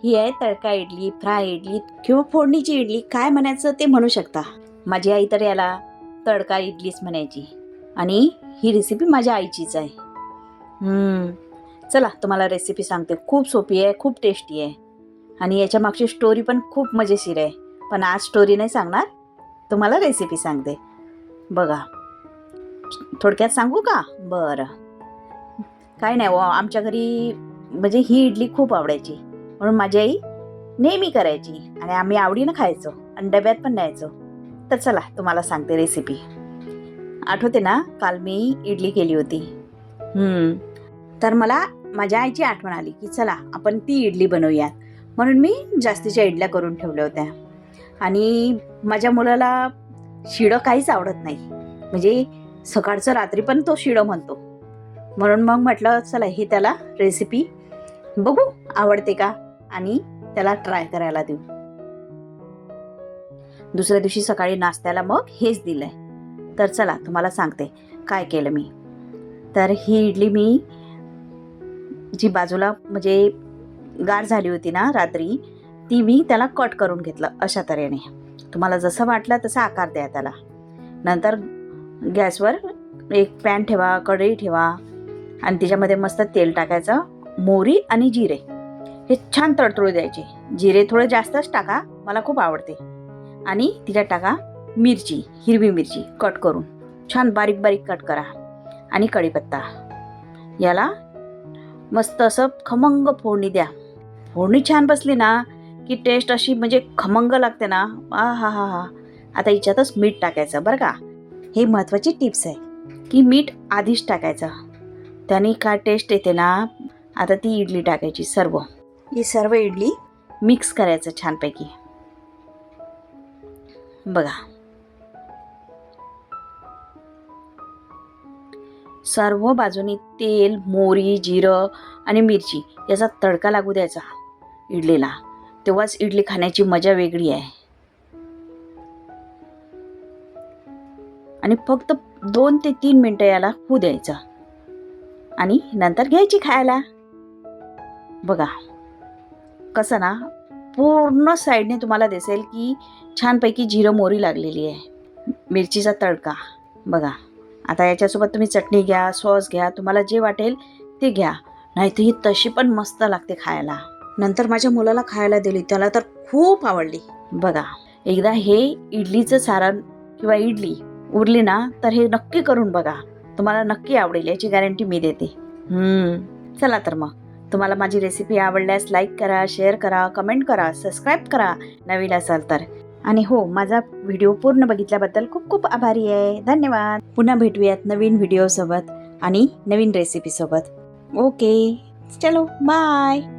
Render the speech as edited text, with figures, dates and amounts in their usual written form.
ही आहे तडका इडली, फ्राय इडली किंवा फोडणीची इडली, काय म्हणायचं ते म्हणू शकता. माझी आई तर याला तडका इडलीच म्हणायची आणि ही रेसिपी माझ्या आईचीच आहे. चला तुम्हाला रेसिपी सांगते. खूप सोपी आहे, खूप टेस्टी आहे आणि याच्या मागची स्टोरी पण खूप मजेशीर आहे. पण आज स्टोरी नाही सांगणार, तुम्हाला रेसिपी सांगते. बघा, थोडक्यात सांगू का? बरं, काय नाही आमच्या घरी म्हणजे ही इडली खूप आवडायची, म्हणून माझी आई नेहमी करायची आणि आम्ही आवडीनं खायचो आणि डब्यात पण न्यायचो. तर चला तुम्हाला सांगते रेसिपी. आठवते ना, काल मी इडली केली होती. तर मला माझ्या आईची आठवण आली की चला आपण ती इडली बनवूयात, म्हणून मी जास्तीच्या इडल्या करून ठेवल्या होत्या. आणि माझ्या मुलाला शिळं काहीच आवडत नाही, म्हणजे सकाळचं रात्री पण तो शिळं म्हणतो. म्हणून मग म्हटलं चला ही त्याला रेसिपी बघू आवडते का आणि त्याला ट्राय करायला देऊ. दुसऱ्या दिवशी सकाळी नाश्त्याला मग हेच दिलंय. तर चला तुम्हाला सांगते काय केलं मी. तर ही इडली मी जी बाजूला म्हणजे गार झाली होती ना रात्री, ती मी त्याला कट करून घेतलं अशा तऱ्हेने. तुम्हाला जसं वाटलं तसा आकार द्या त्याला. नंतर गॅसवर एक पॅन ठेवा, कढई ठेवा आणि त्याच्यामध्ये मस्त तेल टाकायचं. मोहरी आणि जिरे हे छान तडतडू द्यायचे. जिरे थोडे जास्तच टाका, मला खूप आवडते. आणि तिच्यात टाका मिरची, हिरवी मिरची कट करून छान बारीक बारीक कट करा. आणि कढीपत्ता. याला मस्त असं खमंग फोडणी द्या. फोडणी छान बसली ना की टेस्ट अशी म्हणजे खमंग लागते ना. हा. आता याच्यातच मीठ टाकायचं बरं का. हे महत्त्वाची टिप्स आहे की मीठ आधीच टाकायचं, त्याने काय टेस्ट येते ना. आता ती इडली टाकायची सर्व. ही सर्व इडली मिक्स करायचं छानपैकी. बघा, सर्व बाजूनी तेल, मोहरी, जिरं आणि मिरची याचा तडका लागू द्यायचा इडलीला. तेव्हाच इडली खाण्याची मजा वेगळी आहे. आणि फक्त 2 ते 3 मिनटं याला होऊ द्यायचं आणि नंतर घ्यायची खायला. बघा कसं ना, पूर्ण साईडने तुम्हाला दिसेल की छानपैकी जिरं मोहरी लागलेली आहे, मिरचीचा तडका. बघा, आता याच्यासोबत तुम्ही चटणी घ्या, सॉस घ्या, तुम्हाला जे वाटेल ते घ्या. नाहीतर ही तशी पण मस्त लागते खायला. नंतर माझ्या मुलाला खायला दिली, त्याला तर खूप आवडली. बघा, एकदा हे इडलीचं सारण किंवा इडली उरली ना तर हे नक्की करून बघा, तुम्हाला नक्की आवडेल याची गॅरंटी मी देते. चला तर मग तुम्हाला माझी रेसिपी आवडल्यास लाईक करा, शेअर करा, कमेंट करा, सबस्क्राईब करा नवीन असाल तर. आणि हो, माझा व्हिडिओ पूर्ण बघितल्याबद्दल खूप खूप आभारी आहे. धन्यवाद. पुन्हा भेटूयात नवीन व्हिडिओसोबत आणि नवीन रेसिपीसोबत. ओके, चलो बाय.